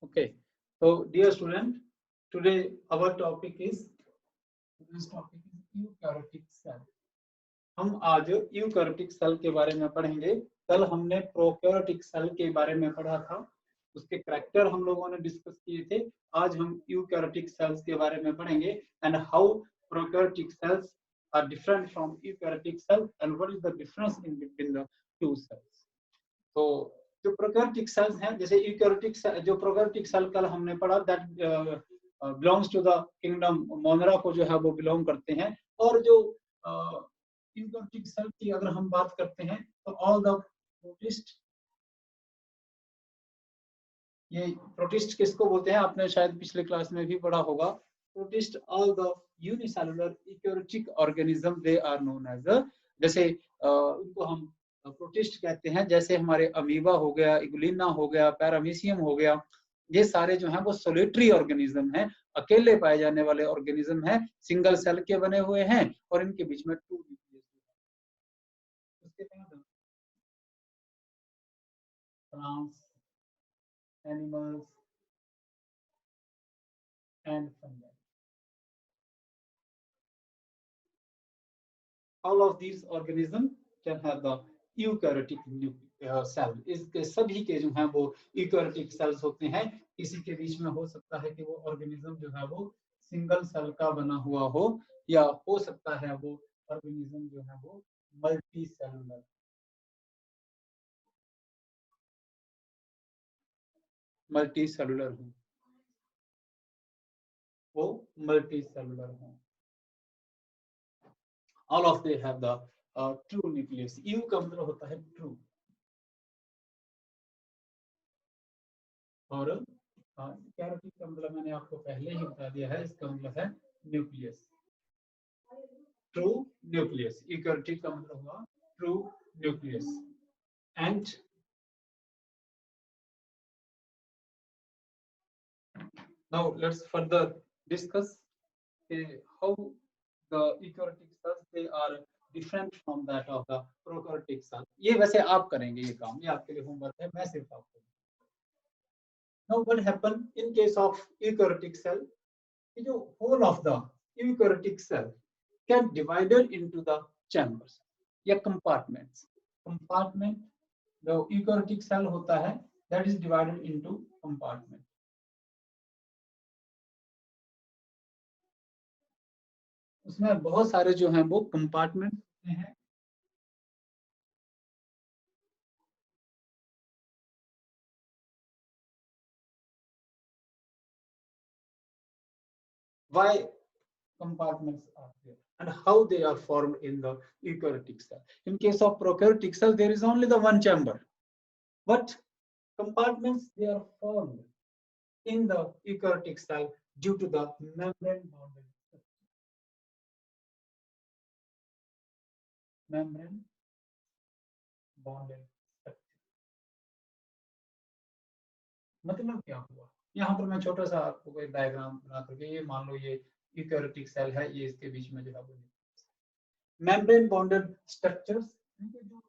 Okay, so dear student, today our topic is eukaryotic cell. हम आज eukaryotic cell के बारे में पढ़ेंगे। कल हमने प्रोकैरियोटिक सेल के बारे में पढ़ा था, उसके करैक्टर हम लोगों ने डिस्कस किए थे। आज हम यूकैरियोटिक सेल्स के बारे में पढ़ेंगे and how prokaryotic cells are different from eukaryotic cell and what is the difference in between the two cells. तो जो प्रोकैरियोटिक सेल्स हैं, जैसे यूकैरियोटिक जो प्रोकैरियोटिक सेल कल हमने पढ़ा, that belongs to the kingdom Monera को जो है वो बिलोंग करते हैं। और जो यूकैरियोटिक सेल की अगर हम बात करते हैं तो ऑल द प्रोटिस्ट, ये प्रोटिस्ट किसको बोलते हैं आपने शायद पिछले क्लास में भी पढ़ा होगा। Protist all the unicellular eukaryotic organism they are known as, जैसे उनको हम प्रोटिस्ट कहते हैं। जैसे हमारे अमीबा हो गया, इगुलिना हो गया, पैरामीशियम हो गया, ये सारे जो हैं वो सोलिटरी ऑर्गेनिज्म हैं, अकेले पाए जाने वाले ऑर्गेनिज्म हैं, सिंगल सेल के बने हुए हैं और इनके बीच में टू न्यूक्लियस है। उसके बाद plants, animals and fungi, all of these organisms can have the eukaryotic cell। इसके सभी के जो हैं वो eukaryotic cells होते हैं। किसी के बीच में हो सकता है कि वो ऑर्गेनिज्म जो है वो सिंगल सेल का बना हुआ हो, या हो सकता है वो ऑर्गेनिज्म जो है वो मल्टी सेलुलर हो, वो मल्टी सेलुलर हो। All of they have the true nucleus। U का मतलब होता है ट्रू, और कैरोटिक का मतलब मैंने आपको पहले ही बता दिया है, इसका मतलब है न्यूक्लियस, ट्रू न्यूक्लियस। यूकैरियोटिक का मतलब हुआ true nucleus. And now let's further discuss how the eukaryotic cells they are different from that of the prokaryotic cell। ये वैसे आप करेंगे, ये काम, ये आपके लिए होमवर्क है, मैं सिर्फ आपको। Now what happen in case of eukaryotic cell? जो whole of the eukaryotic cell can divided into the chambers या compartments। Compartment जो eukaryotic cell होता है that is divided into compartment। उसमें बहुत सारे जो हैं वो कंपार्टमेंट होते हैं। Why compartments are there and how they are formed in the eukaryotic cell? In case of prokaryotic cell there is only the one chamber, but compartments they are formed in the eukaryotic cell due to the membrane bonded structure। Membrane bonded structure मतलब क्या हुआ? यहाँ पर मैं छोटा सा आपको कोई डायग्राम बना करके, ये मान लो ये यूकैरियोटिक सेल है, ये इसके बीच में जो है वो मेम्ब्रेन बॉन्डेड स्ट्रक्चर्स, जो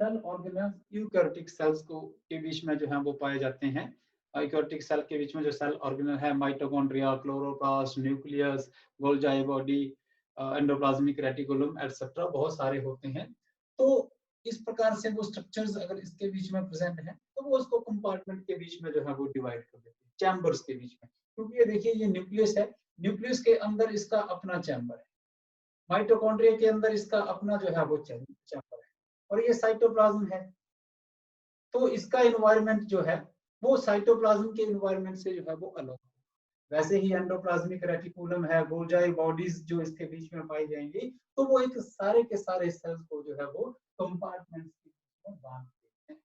सेल ऑर्गेनल्स यूकैरियोटिक सेल्स को के बीच में जो है वो पाए जाते हैं। यूकैरियोटिक सेल के बीच में जो सेल ऑर्गेनल है, mitochondria, chloroplast, nucleus, Golgi body, endoplasmic reticulum etcetera, बहुत सारे होते हैं। तो इस प्रकार से वो स्ट्रक्चर्स अगर इसके बीच में प्रेजेंट है तो वो उसको कंपार्टमेंट के बीच में जो है वो डिवाइड कर देते हैं, चैम्बर्स के बीच में। क्योंकि ये देखिए ये न्यूक्लियस है, न्यूक्लियस के अंदर इसका अपना चैम्बर है, माइटोकॉन्ड्रिया के अंदर इसका अपना जो है वो चैम्बर है, और ये साइटोप्लाज्म है। तो इसका एनवायरनमेंट जो है वो साइटोप्लाज्म के एनवायरनमेंट से जो है वो अलग है। वैसे ही एंडोप्लाज्मिक रेटिकुलम है, गोल्गी बॉडीज जो इसके बीच में पाई जाएंगी, तो वो एक सारे के सारे सेल्स को जो है वो कंपार्टमेंट्स में बांध देते हैं।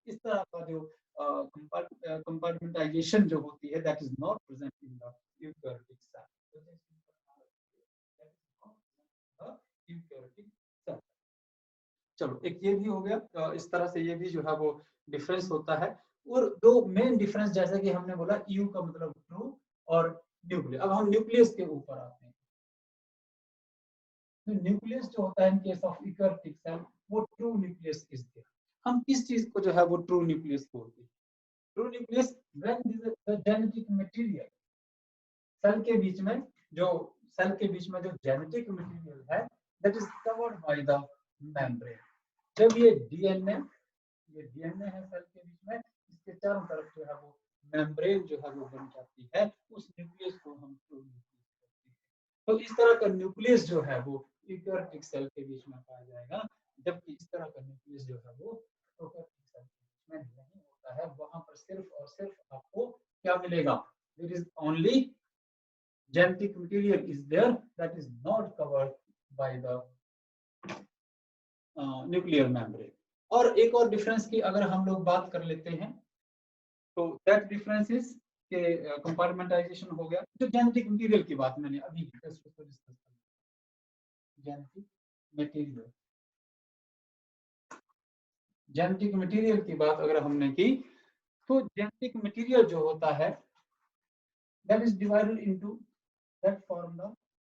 इस तरह का जो कंपार्टमेंटाइजेशन जो होती है that is not present in the eukaryotic cell. चलो एक ये भी हो गया। इस तरह से ये भी जो है वो डिफरेंस होता है। और दो मेन डिफरेंस, जैसे कि हमने बोला यू का मतलब ट्रू और न्यूक्लियस। अब हम न्यूक्लियस के ऊपर आते हैं। तो न्यूक्लियस जो होता है in case of eukaryotic cell वो ट्रू न्यूक्लियस इज देयर। हम किस चीज को जो है वो ट्रू न्यूक्लियस बोलते हैं? True nucleus when the genetic material cell के बीच में जो जेनेटिक मटेरियल है that is covered by the membrane. जब ये डीएनए है सेल के बीच में, इसके चारों तरफ जो है वो मेम्ब्रेन जो है वो बन जाती है, उस न्यूक्लियस को हम ट्रू न्यूक्लियस कहते हैं। तो इस तरह का न्यूक्लियस जो है वो यूकैरियोटिक सेल के बीच में पाया जाएगा, जबकि इस तरह का न्यूक्लियस जो है वो प्रोकैरियोटिक सेल के बीच में नहीं होता है। वहां पर सिर्फ और सिर्फ आपको क्या मिलेगा? There is only genetic material is there that is not covered by the nuclear membrane। और एक और डिफरेंस की अगर हम लोग बात कर लेते हैं तो दैट डिफरेंस इज के कंपार्टमेंटाइजेशन हो गया। जो जेनेटिक मटेरियल की बात मैंने अभी जस्ट उसको डिस्कस कर, जेनेटिक मटेरियल की बात अगर हमने की तो जेनेटिक मटेरियल जो होता है that is divided into that form the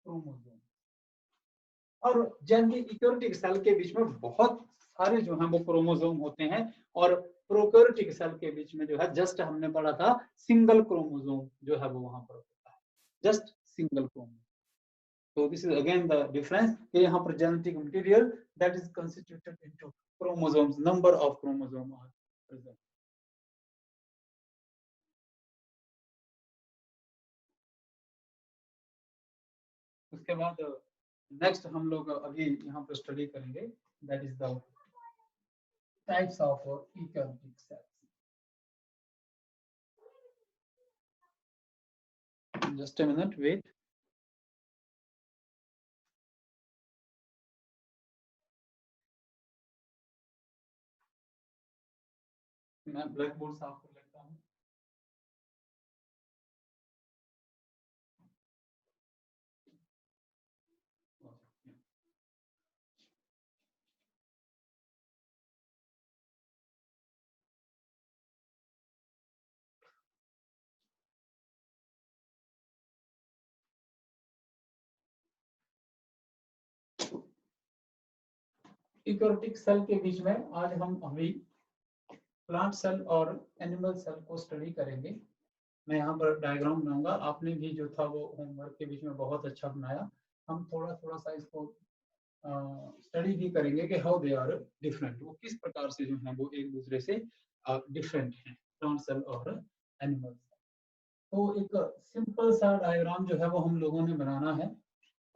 chromosome. और जेनेटिक यूकैरियोटिक सेल के बीच में बहुत सारे जो हैं वो क्रोमोसोम होते हैं, और प्रोकैरियोटिक सेल के बीच में जो है जस्ट हमने पढ़ा था सिंगल क्रोमोसोम जो है वो वहां पर होता है, just single chromosome. So this is again the difference कि यहाँ पर genetic material that is constituted into chromosomes, number of chromosomes are present। उसके बाद नेक्स्ट हम लोग अभी यहाँ पर स्टडी करेंगे that is the types of eukaryotic cells। Just a minute, wait। मैं ब्लैक बोर्ड साफ कर लेता हूँ। यूकैरियोटिक सेल के बीच में आज हम अभी प्लांट सेल और एनिमल सेल को स्टडी करेंगे। मैं यहाँ पर डायग्राम बनाऊंगा, आपने भी जो था वो होमवर्क के बीच में बहुत अच्छा बनाया। हम थोड़ा थोड़ा सा इसको स्टडी भी करेंगे कि हाउ दे आर डिफरेंट, वो किस प्रकार से जो है वो एक दूसरे से डिफरेंट हैं प्लांट सेल और एनिमल सेल। तो एक सिंपल सा डायग्राम जो है वो हम लोगों ने बनाना है,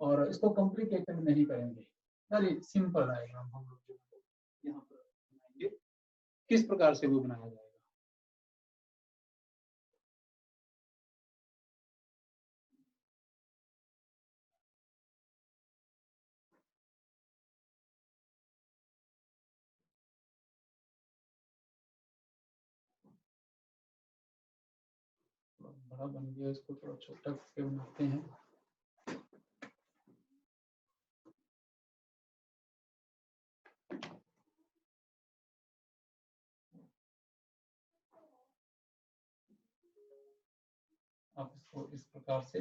और इसको कॉम्प्लिकेटेड नहीं करेंगे, वेरी सिंपल डायग्राम हम लोग जो है यहाँ पर बनाएंगे। किस प्रकार से वो बनाया जाएगा? बड़ा बन गया, इसको थोड़ा छोटा करके बनाते हैं। आप इसको इस प्रकार से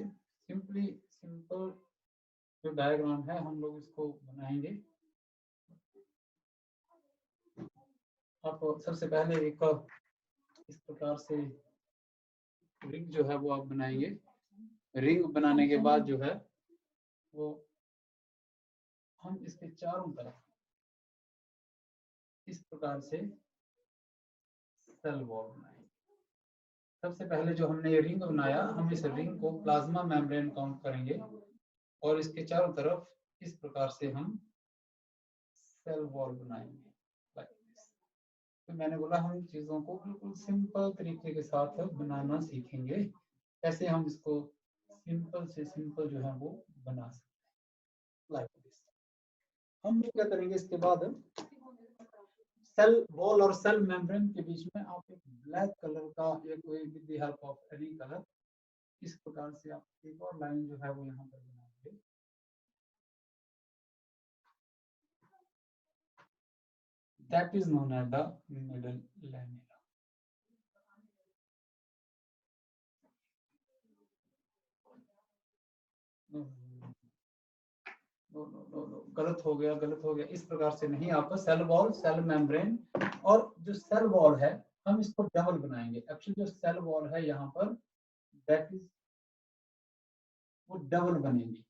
सिंपल जो डायग्राम है हम लोग इसको बनाएंगे। आप सबसे पहले एक इस प्रकार से रिंग जो है वो आप बनाएंगे। रिंग बनाने के बाद जो है वो हम इसके चारों तरफ इस प्रकार से सेल वॉल बनाएंगे। सबसे पहले जो हमने ये रिंग बनाया, हम इस रिंग को प्लाज्मा मेम्ब्रेन काउंट करेंगे, और इसके चारों तरफ इस प्रकार से हम सेल वॉल बनाएंगे। तो मैंने बोला हम चीजों को बिल्कुल सिंपल तरीके के साथ बनाना सीखेंगे, कैसे हम इसको सिंपल से सिंपल जो है वो बना सकते हैं, लाइक दिस। हम लोग क्या करेंगे इसके बाद, सेल वॉल और सेल मेम्ब्रेन के बीच में आप एक ब्लैक कलर का या कोई with the help of any colour इस प्रकार से आप एक और लाइन जो है वो यहाँ पर बनाएंगे। That is known as the middle lamella. No no no no, गलत हो गया, इस प्रकार से नहीं। आपका सेल वॉल, सेल मेम्ब्रेन, और जो सेल वॉल है हम इसको डबल बनाएंगे। एक्चुअली जो सेल वॉल है यहाँ पर दैट इज वो डबल बनेंगी।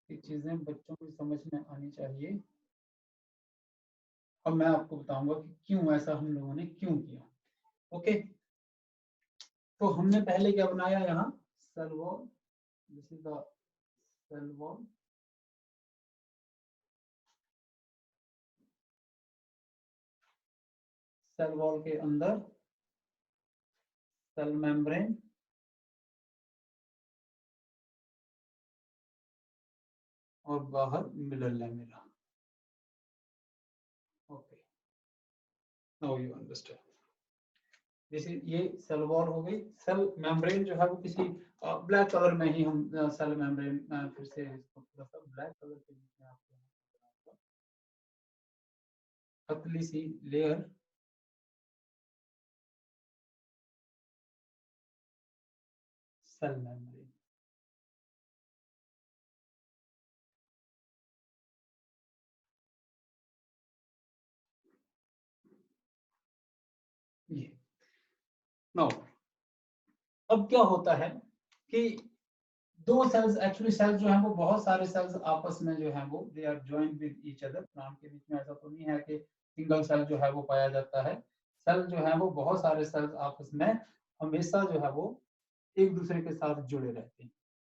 ये चीजें बच्चों को समझ में आनी चाहिए। अब मैं आपको बताऊंगा कि क्यों ऐसा हम लोगों ने क्यों किया। ओके, तो हमने पहले क्या बनाया यहाँ, cell wall, this is the cell wall, cell wall के अंदर सेल मेम्ब्रेन, और बाहर middle lamella. Okay, now you understand. जैसे ये सेल वॉल हो गई। सेल मेम्ब्रेन जो है वो किसी ब्लैक कलर में ही हम सेल मेम्ब्रेन फिर से इसको थोड़ा सा ब्लैक कलर के बीच में आपको पतली सी लेयर सेल मेम्ब्रेन। ये नो, अब क्या होता है कि दो सेल्स, एक्चुअली सेल्स जो है वो बहुत सारे सेल्स आपस में जो है वो they are joined with each other. Plant के बीच में ऐसा तो नहीं है कि सिंगल सेल जो है वो पाया जाता है। सेल जो है वो बहुत सारे सेल्स आपस में हमेशा जो है वो एक दूसरे के साथ जुड़े रहते हैं।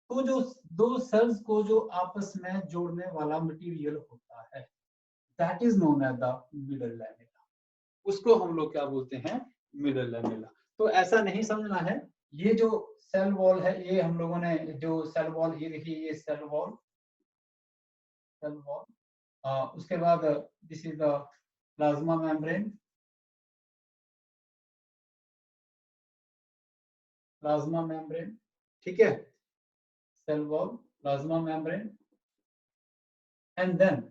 तो जो दो सेल्स को जो आपस में जोड़ने वाला मटेरियल होता है that is known as the middle lamella. उसको हम लोग क्या बोलते हैं, मिडल लैमेला। तो ऐसा नहीं समझना है, ये जो सेल वॉल है, ये हम लोगों ने जो सेल वॉल, ये देखिए ये सेल वॉल, सेल वॉल, उसके बाद this is the plasma membrane, plasma membrane, ठीक है, cell wall, plasma membrane, and then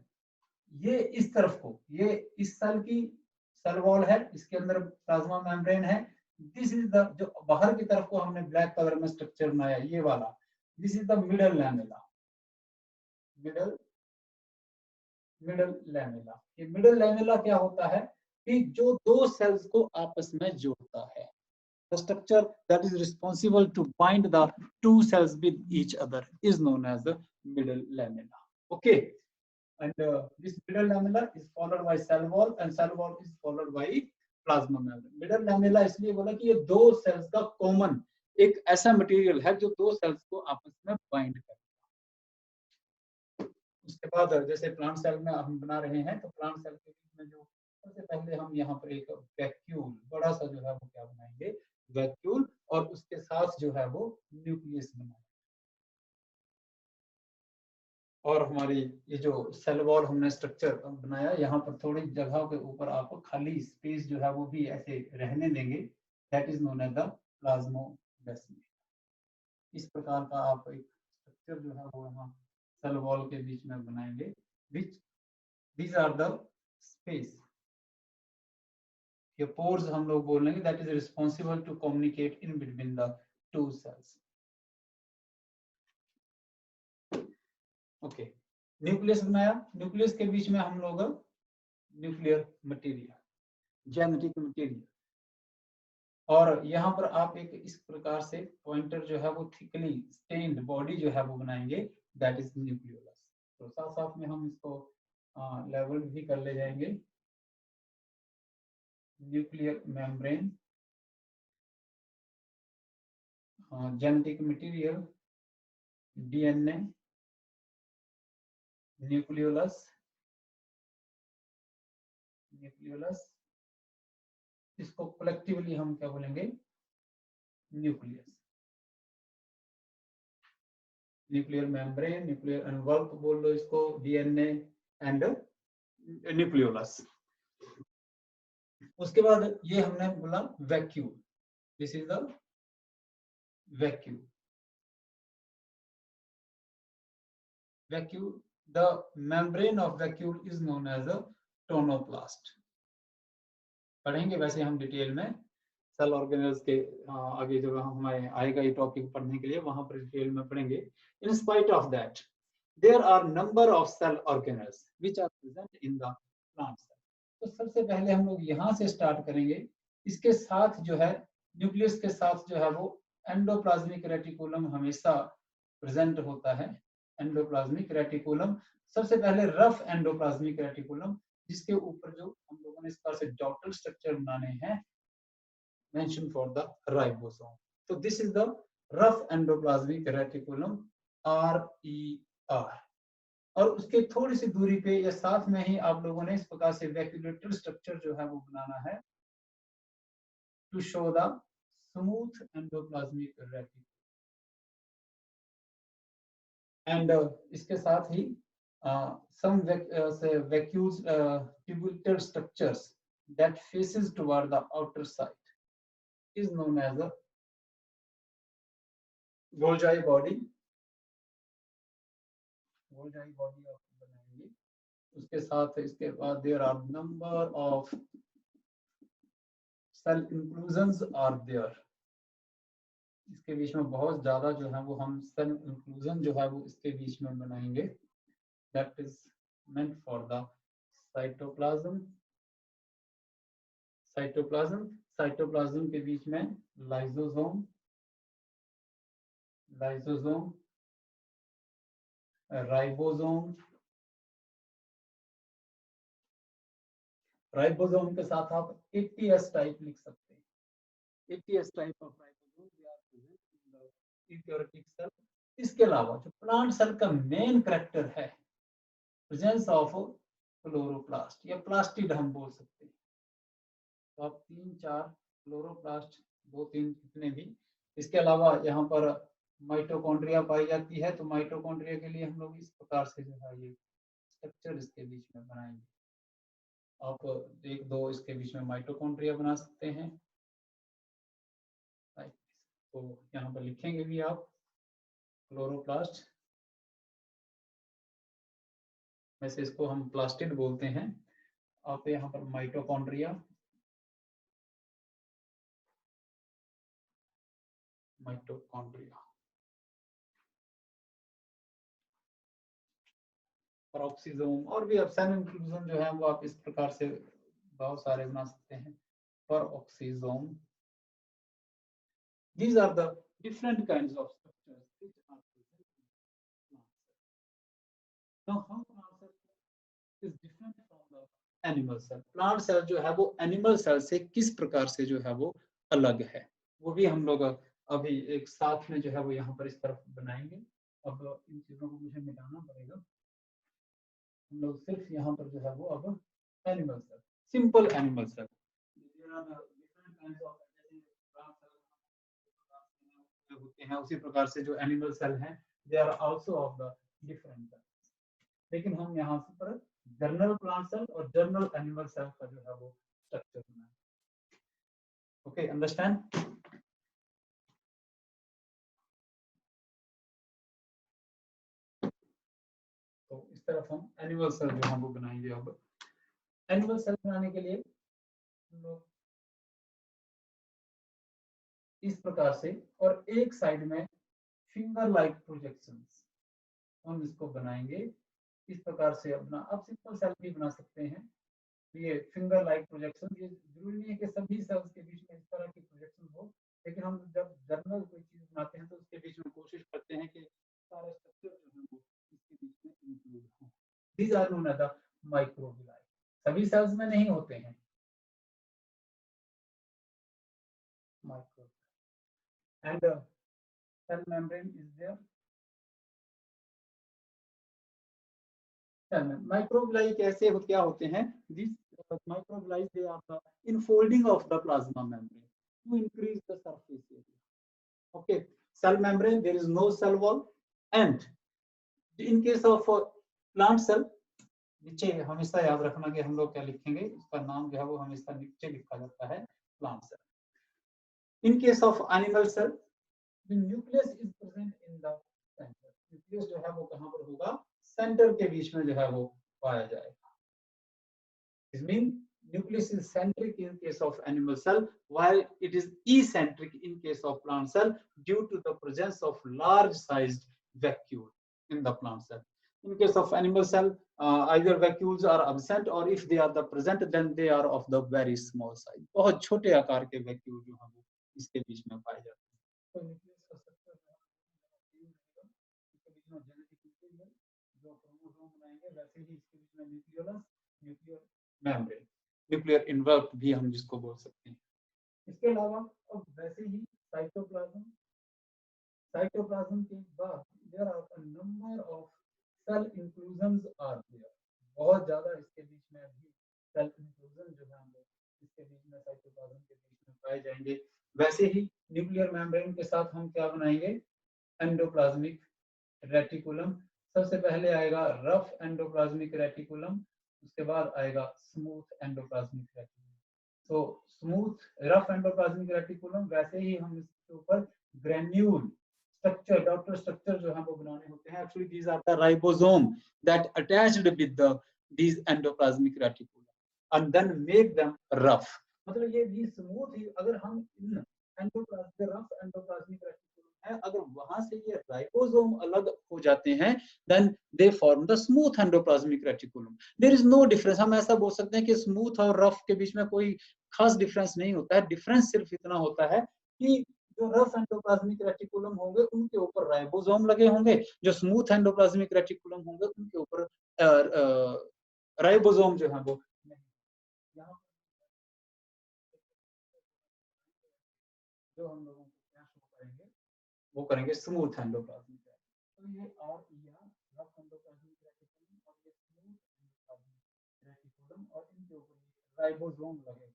ये इस तरफ को, ये इस सेल की सेल वॉल है, इसके अंदर प्लाज्मा मेम्ब्रेन है। दिस इज द, जो बाहर की तरफ को हमने ब्लैक कलर में स्ट्रक्चर बनाया ये वाला, this is the middle lamella, middle middle lamella. ये मिडल लैमेला क्या होता है कि जो दो सेल्स को आपस में जोड़ता है, the structure that is responsible to bind the two cells with each other is known as the middle lamella. Okay, and this middle lamella is followed by cell wall, and cell wall is followed by plasma membrane. Middle lamella इसलिए बोला कि ये दो sales का common एक ऐसा material है जो दो सेल्स को आपस में बाइंड करता है। उसके बाद जैसे प्लांट सेल में हम बना रहे हैं, तो प्लांट सेल के बीच में जो सबसे पहले हम यहाँ पर एक वैक्यूल बड़ा सा जो है वो क्या बनाएंगे, वैक्यूल, और उसके साथ जो है वो न्यूक्लियस बनाएंगे। और हमारी ये जो सेल वॉल हमने स्ट्रक्चर बनाया, यहाँ पर थोड़ी जगह के ऊपर आपको खाली स्पेस जो है वो भी ऐसे रहने देंगे, that is known as the plasmodesma. इस प्रकार का आप एक स्ट्रक्चर जो है वो यहाँ सेल वॉल के बीच में बनाएंगे, which these are the space, ये पोर्स हम लोग बोल रहे हैं, that is responsible to communicate in between the two cells. Okay, nucleus बनाया, न्यूक्लियस के बीच में हम लोग न्यूक्लियर मटेरियल, जेनेटिक मटेरियल, और यहाँ पर आप एक इस प्रकार से पॉइंटर जो है वो थिकली स्टेन्ड बॉडी जो है वो बनाएंगे, दैट इज न्यूक्लियोलस। तो साथ साथ में हम इसको लेवल भी कर ले जाएंगे। Nuclear membrane, genetic material, DNA, nucleolus, nucleolus, इसको कलेक्टिवली हम क्या बोलेंगे, न्यूक्लियस। न्यूक्लियर मेम्ब्रेन, न्यूक्लियर एनवल्प बोल लो इसको, डीएनए एंड न्यूक्लियोलस। उसके बाद ये हमने बोला vacuole, this is the vacuole. vacuole, the membrane of vacuole is known as a tonoplast. पढ़ेंगे वैसे हम डिटेल में सेल ऑर्गेनेल्स के आगे जब हमें आएगा ये टॉपिक पढ़ने के लिए वहां पर डिटेल में पढ़ेंगे. In spite of that, there are number of cell organelles which are present in the plant cell. तो सबसे पहले हम लोग यहाँ से स्टार्ट करेंगे. इसके साथ जो है न्यूक्लियस के साथ जो है वो एंडोप्लाज्मिक रेटिकुलम हमेशा प्रेजेंट होता है. एंडोप्लाज्मिक रेटिकुलम सबसे पहले रफ एंडोप्लाज्मिक रेटिकुलम जिसके ऊपर जो हम लोगों ने इस तरह से डॉटल स्ट्रक्चर बनाने हैं मेंशन फॉर द राइबोसोम. तो this is the rough endoplasmic reticulum RER. और उसके थोड़ी सी दूरी पे या साथ में ही आप लोगों ने इस प्रकार से वैक्यूलेटर स्ट्रक्चर जो है वो बनाना है to show the smooth endoplasmic reticulum. And इसके साथ ही some vacuoles tubular structures that faces toward the outer side is known as a Golgi body. Golgi body of बनाएंगे. उसके साथ इसके बाद there are number of cell inclusions are there. इसके बीच में बहुत ज्यादा जो है वो हम सेल इंक्लूजन जो है वो इसके बीच में बनाएंगे. That is meant for the cytoplasm. Cytoplasm के बीच में lysozyme, राइबोसोम के साथ आप ATS टाइप लिख सकते हैं. ATS type of ribosome they are present in the eukaryotic cell. इसके अलावा जो प्लांट सेल का मेन कैरेक्टर है प्रेजेंस ऑफ क्लोरोप्लास्ट या प्लास्टिड हम बोल सकते हैं. तो आप 3-4 क्लोरोप्लास्ट 2-3 कितने भी. इसके अलावा यहाँ पर माइटोकॉन्ड्रिया पाई जाती है. तो माइटोकॉन्ड्रिया के लिए हम लोग इस प्रकार से जो है ये स्ट्रक्चर इसके बीच में बनाएंगे. आप 1-2 इसके बीच में माइटोकॉन्ड्रिया बना सकते हैं. तो यहाँ पर लिखेंगे भी आप क्लोरोप्लास्ट. वैसे इसको हम प्लास्टिड बोलते हैं. आप यहाँ पर माइटोकॉन्ड्रिया पेरोक्सिसोम और भी सेल इंक्लूजन जो है वो आप इस प्रकार से बहुत सारे बना सकते हैं. Peroxisome. These are the different kinds of structures which are present in plant cell. Now, how plant cell is different from the animal cell? Plant cell जो है वो animal cell से किस प्रकार से जो है वो अलग है वो भी हम लोग अभी एक साथ में जो है वो यहाँ पर इस तरफ बनाएंगे. अब इन चीजों को मुझे मिटाना पड़ेगा. हम लोग सिर्फ यहाँ पर जो है वो अब animal cell, simple animal cell. होते हैं उसी प्रकार से जो एनिमल सेल हैं they are also of the different. लेकिन हम यहाँ पर जर्नल प्लांट सेल और जर्नल एनिमल सेल का जो है वो स्ट्रक्चर बनाएंगे. Okay, understand. तो इस तरफ हम एनिमल सेल जो है वो बनाएंगे. अब एनिमल सेल बनाने के लिए हम लोग इस प्रकार से और एक साइड में फिंगर लाइक प्रोजेक्शंस हम इसको बनाएंगे. इस प्रकार से अपना आप सिंपल सेल भी बना सकते हैं. ये फिंगर लाइक प्रोजेक्शन, ये जरूरी नहीं है कि सभी सेल्स के बीच में इस तरह की प्रोजेक्शन हो. लेकिन हम जब जर्नल कोई चीज बनाते हैं तो उसके बीच में कोशिश करते हैं कि सारे स्ट्रक्चर जो है वो इसके बीच में इंक्लूड हो. These are known as the microvilli. सभी सेल्स में नहीं होते हैं micro. And cell membrane is there. Microvilli कैसे क्या होते हैं? This microvilli they are the infolding of the plasma membrane to increase the surface area. Okay, cell membrane, there is no cell wall, and in case of plant cell, नीचे हमेशा याद रखना कि हम लोग क्या लिखेंगे, इसका नाम जो है वो हमेशा नीचे लिखा जाता है plant cell. In case of animal cell, the nucleus is present in the center. Nucleus जो है वो कहाँ पर होगा? सेंटर के बीच में जो है वो पाया जाएगा। This means nucleus is centric in case of animal cell, while it is eccentric in case of plant cell due to the presence of large-sized vacuole in the plant cell. In case of animal cell, either vacuoles are absent, or if they are the present, then they are of the very small size. बहुत छोटे आकार के vacuole जो हैं वो इसके बीच में पाए जाते हैं। तो nucleus का structure इसके बीच में genetic material जो chromosome बनाएंगे, वैसे ही इसके बीच में nucleolus, nuclear membrane, nuclear invert भी हम जिसको बोल सकते हैं। इसके अलावा अब वैसे ही साइटोप्लाज्म के बाद there are a number of cell inclusions are there, बहुत ज्यादा इसके बीच में भी सेल इंक्लूजन जो है हम इसके बीच में साइटोप्लाज्म के बीच में पाए जाएंगे। वैसे ही न्यूक्लियर मेम्ब्रेन के साथ हम क्या बनाएंगे, एंडोप्लाज्मिक रेटिकुलम। सबसे पहले आएगा रफ एंडोप्लाज्मिक रेटिकुलम, उसके बाद आएगा स्मूथ एंडोप्लाज्मिक रेटिकुलम। तो स्मूथ रफ एंडोप्लाज्मिक रेटिकुलम, वैसे ही हम इसके ऊपर ग्रेन्यूल स्ट्रक्चर, डॉटर स्ट्रक्चर जो है वो बनाने होते हैं। Actually these are the ribosome that attached with the these endoplasmic reticulum and then make them rough. मतलब ये भी स्मूथ ही, अगर हम इन एंडोप्लाज्मिक रफ एंडोप्लाज्मिक रेटिकुलम है, अगर वहां से ये राइबोसोम अलग हो जाते हैं, then they form the smooth endoplasmic reticulum. There is no difference. हम ऐसा बोल सकते हैं कि स्मूथ और रफ के बीच में कोई खास डिफरेंस नहीं होता है। डिफरेंस सिर्फ इतना होता है कि जो रफ एंडोप्लाज्मिक रेटिकुलम होंगे उनके ऊपर राइबोसोम लगे होंगे, जो स्मूथ एंडोप्लाज्मिक रेटिकुलम होंगे उनके ऊपर राइबोसोम जो है वो नहीं। जो हम लोगों को क्या शो करेंगे, वो करेंगे स्मूथ एंडोप्लाज्मिक। तो ये और रफ एंडोप्लाज्मिक रेटिकुलम और ये स्मूथ एंडोप्लाज्मिक रेटिकुलम और इनके ऊपर राइबोसोम लगे हुए,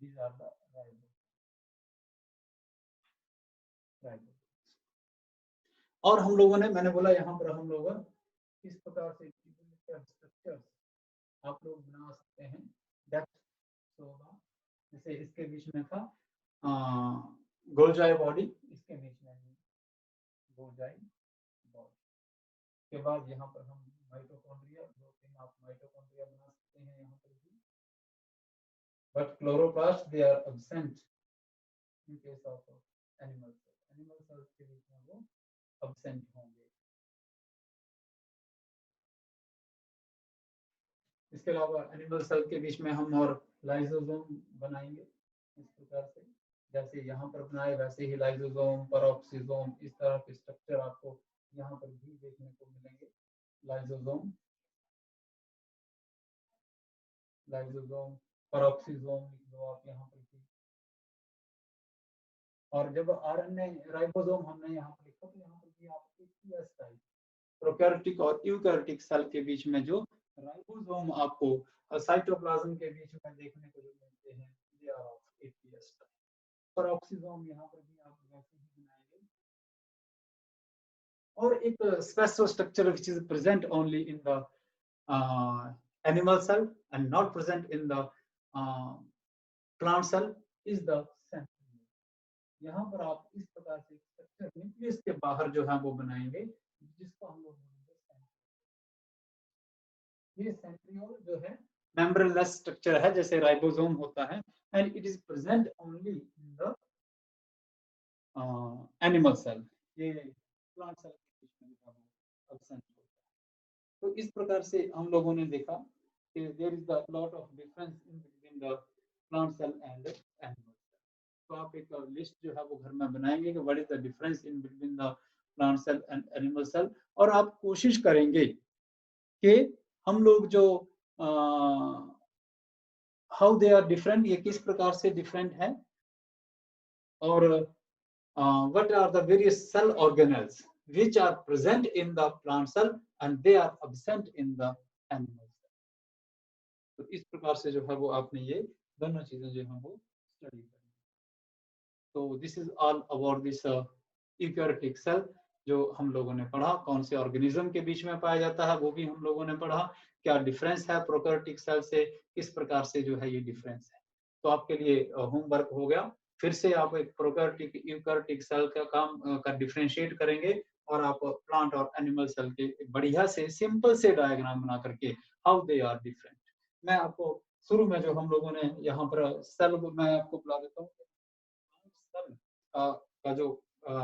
these are the राइबोसोम। और हम लोगों ने, मैंने बोला यहाँ पर हम लोग इस प्रकार से स्ट्रक्चर्स आप लोग बना सकते हैं। डेप्थ होगा, जैसे इसके बीच में था गोल्जाई बॉडी, इसके बीच में गोल्जाई बॉडी के बाद यहाँ पर हम माइटोकॉन्ड्रिया, दो तीन आप माइटोकॉन्ड्रिया बना सकते हैं यहाँ पर भी, but chloroplast they are absent in case of animal cell. Animal cell के बीच में वो एब्सेंट होंगे। इसके अलावा एनिमल सेल के बीच में हम और लाइसोसोम बनाएंगे इस प्रकार से, जैसे यहाँ पर बनाए वैसे ही लाइसोसोम, पेरोक्सिसोम, इस तरह के स्ट्रक्चर आपको यहाँ पर भी देखने को मिलेंगे। लाइसोसोम, लाइसोसोम, पेरोक्सिसोम लिख दो आप यहाँ पर भी। और जब आरएनए राइबोसोम हमने यहाँ पर लिखा, तो यहाँ पर भी आप एपीएस टाइप प्रोकैरियोटिक और यूकैरियोटिक सेल के बीच में जो राइबोसोम आपको साइटोप्लाज्म के बीच में देखने को मिलते हैं, ये आप एपीएस टाइप। पेरोक्सिसोम यहाँ पर भी आप वैसे ही बनाएंगे। और एक special structure which is present only in the animal cell and not present in the plant cell is the centriole. यहाँ पर आप इस प्रकार से स्ट्रक्चर न्यूक्लियस के बाहर जो है वो बनाएंगे, जिसको हम लोग बोलेंगे सेंट्रियोल। ये सेंट्रियोल जो है मेम्ब्रेनलेस स्ट्रक्चर है, जैसे राइबोसोम होता है, and it is present only in the animal cell. ये प्लांट सेल के बीच में जो है वो एब्सेंट होता है। तो इस प्रकार से हम लोगों ने देखा कि there is the lot of difference in between the plant cell and animal cell. तो आप एक लिस्ट जो है वो घर में बनाएंगे कि what is the difference in between the plant cell and animal cell, और आप कोशिश करेंगे कि हम लोग जो हाउ दे आर डिफरेंट, ये किस प्रकार से डिफरेंट है, और what are the various cell organelles which are present in the plant cell and they are absent in the animal cell. तो इस प्रकार से जो है वो आपने ये दोनों चीजें जो है वो स्टडी करनी। तो this is all about this eukaryotic cell जो हम लोगों ने पढ़ा। कौन से ऑर्गेनिज्म के बीच में पाया जाता है वो भी हम लोगों ने पढ़ा। क्या डिफरेंस है प्रोकैरियोटिक सेल से, किस प्रकार से जो है ये डिफरेंस है। तो आपके लिए होमवर्क हो गया। फिर से आप एक प्रोकैरियोटिक यूकैरियोटिक सेल का काम का डिफरेंशिएट करेंगे और आप प्लांट और एनिमल सेल के बढ़िया से सिंपल से डायग्राम बना करके हाउ दे आर डिफरेंट। मैं आपको शुरू में जो हम लोगों ने यहाँ पर सेल, मैं आपको बुला देता हूँ सेल का जो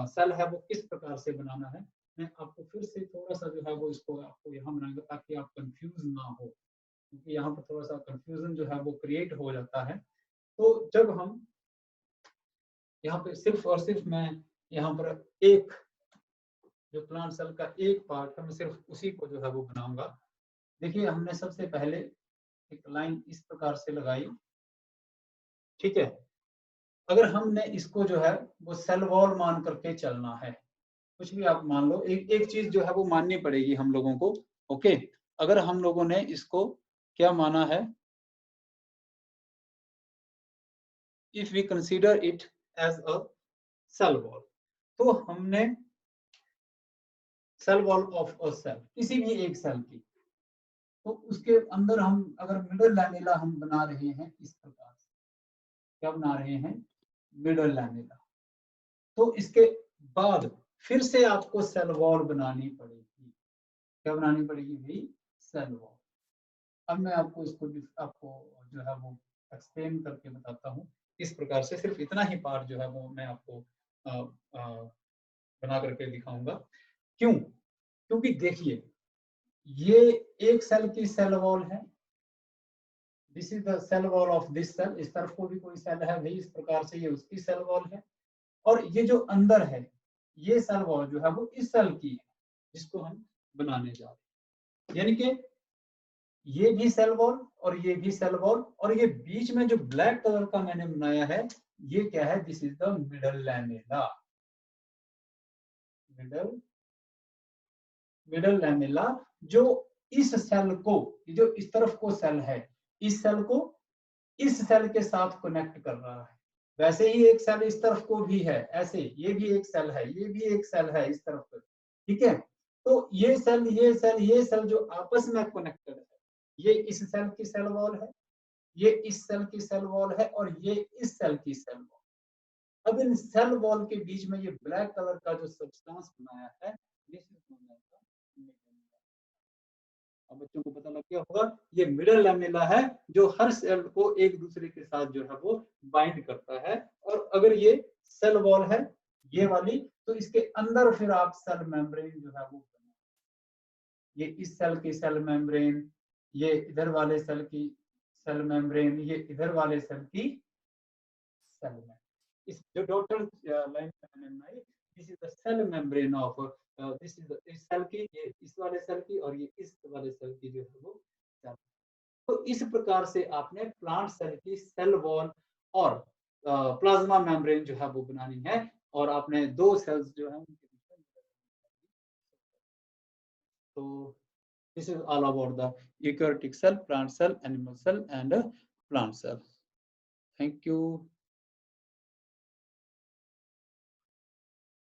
सेल है वो किस प्रकार से बनाना है। मैं आपको फिर से थोड़ा सा जो है वो इसको आपको यहाँ बनाऊंगा ताकि आप कंफ्यूज ना हो, क्योंकि यहाँ पर थोड़ा सा कंफ्यूजन जो है वो क्रिएट हो जाता है। तो जब हम यहाँ पे सिर्फ और सिर्फ मैं यहाँ पर एक जो प्लांट सेल का एक पार्ट है मैं सिर्फ उसी को जो है वो बनाऊंगा। देखिए हमने सबसे पहले एक लाइन इस प्रकार से लगाई, ठीक है। अगर हमने इसको जो है वो सेल वॉल मान करके चलना है, कुछ भी आप मान लो, एक चीज जो है वो माननी पड़ेगी हम लोगों को। ओके, अगर हम लोगों ने इसको क्या माना है, if we consider it as a cell wall, तो हमने cell wall of a cell, किसी भी एक सेल की, तो उसके अंदर हम अगर मिडल लैमेला हम बना रहे हैं इस प्रकार से, क्या बना रहे हैं, मिडल लैमेला, तो इसके बाद फिर से आपको सेल वॉल बनानी पड़ेगी। क्या बनानी पड़ेगी भाई, सेल वॉल। अब मैं आपको इसको आपको जो है वो एक्सप्लेन करके बताता हूँ इस प्रकार से। सिर्फ इतना ही पार्ट जो है वो मैं आपको बना करके दिखाऊंगा। क्यों, क्योंकि देखिए ये एक सेल की सेल वॉल है, this is the cell wall of this cell, इस तरफ को भी कोई सेल है भाई इस प्रकार से, ये उसकी सेल वॉल है। और ये जो अंदर है ये सेल वॉल जो है वो इस सेल की है जिसको हम बनाने जा रहे हैं। यानी कि ये भी सेल वॉल और ये भी सेल वॉल, और ये बीच में जो ब्लैक कलर का मैंने बनाया है ये क्या है, this is the middle lamella. Middle middle lamella जो इस सेल को, जो इस तरफ को सेल है, इस सेल को इस सेल के साथ कनेक्ट कर रहा है। वैसे ही एक सेल इस तरफ को भी है, ऐसे ये भी एक सेल है, ये भी एक सेल है इस तरफ को, ठीक है। तो ये सेल ये सेल ये सेल जो आपस में कनेक्टेड है, ये इस सेल की सेल वॉल है, ये इस सेल की सेल वॉल है, और ये इस सेल की सेल वॉल। अब इन सेल वॉल के बीच में ये ब्लैक कलर का जो सब्सटेंस बनाया है, this is known as the middle lamella. अब बच्चों को पता लग गया होगा, ये मिडल लैमेला है जो हर सेल को एक दूसरे के साथ जो है वो बाइंड करता है। और अगर ये सेल वॉल है ये वाली, तो इसके अंदर फिर आप सेल मेम्ब्रेन जो है वो, ये इस सेल की सेल मेम्ब्रेन, ये इधर वाले सेल की सेल मेम्ब्रेन, ये इधर वाले सेल की सेल मेम्ब्रेन। इस जो डॉटेड लाइन मैंने बनाई, this is the cell membrane of, this is इस सेल की, ये इस वाले सेल की, और ये इस वाले सेल की जो है वो सेल। तो इस प्रकार से आपने प्लांट सेल की सेल वॉल और प्लाज्मा मेम्ब्रेन जो है वो बनानी है, और आपने दो सेल्स जो है उनके बीच में, तो this is all about the eukaryotic cell, plant cell, animal cell, and plant cell. Thank you.